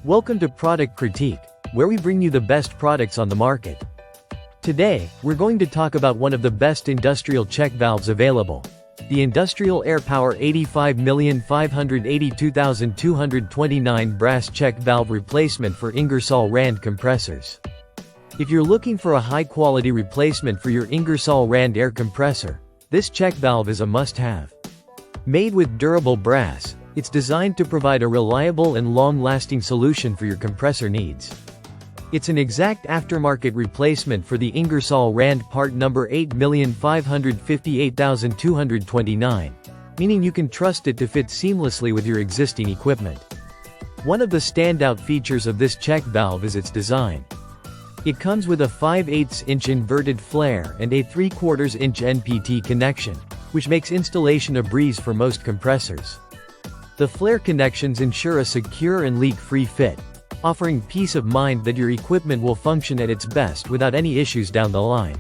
Welcome to Product Critique, where we bring you the best products on the market. Today, we're going to talk about one of the best industrial check valves available. The Industrial Air Power 85582229 brass check valve replacement for Ingersoll Rand compressors. If you're looking for a high-quality replacement for your Ingersoll Rand air compressor, this check valve is a must-have. Made with durable brass, it's designed to provide a reliable and long-lasting solution for your compressor needs. It's an exact aftermarket replacement for the Ingersoll Rand part number 8558229, meaning you can trust it to fit seamlessly with your existing equipment. One of the standout features of this check valve is its design. It comes with a 5/8" inverted flare and a 3/4" NPT connection, which makes installation a breeze for most compressors. The flare connections ensure a secure and leak-free fit, offering peace of mind that your equipment will function at its best without any issues down the line.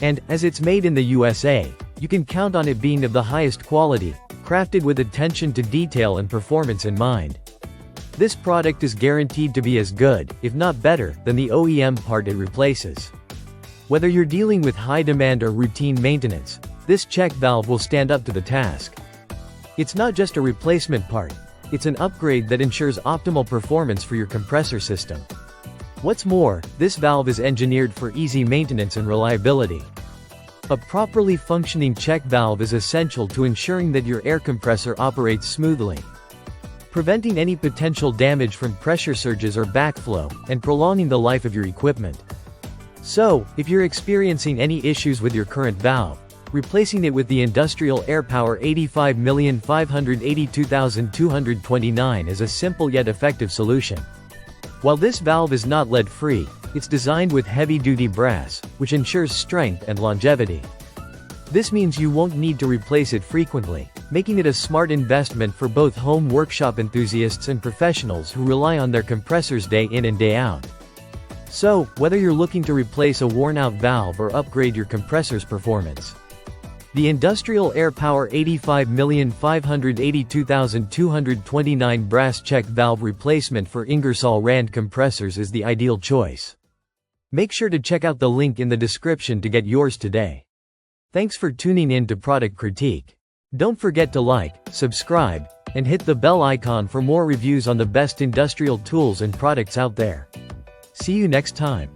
And, as it's made in the USA, you can count on it being of the highest quality, crafted with attention to detail and performance in mind. This product is guaranteed to be as good, if not better, than the OEM part it replaces. Whether you're dealing with high demand or routine maintenance, this check valve will stand up to the task. It's not just a replacement part, it's an upgrade that ensures optimal performance for your compressor system. What's more, this valve is engineered for easy maintenance and reliability. A properly functioning check valve is essential to ensuring that your air compressor operates smoothly, preventing any potential damage from pressure surges or backflow, and prolonging the life of your equipment. So, if you're experiencing any issues with your current valve, replacing it with the Industrial Air Power 85582229 is a simple yet effective solution. While this valve is not lead-free, it's designed with heavy-duty brass, which ensures strength and longevity. This means you won't need to replace it frequently, making it a smart investment for both home workshop enthusiasts and professionals who rely on their compressors day in and day out. So, whether you're looking to replace a worn-out valve or upgrade your compressor's performance, the Industrial Air Power 85582229 brass check valve replacement for Ingersoll Rand compressors is the ideal choice. Make sure to check out the link in the description to get yours today. Thanks for tuning in to Product Critique. Don't forget to like, subscribe, and hit the bell icon for more reviews on the best industrial tools and products out there. See you next time.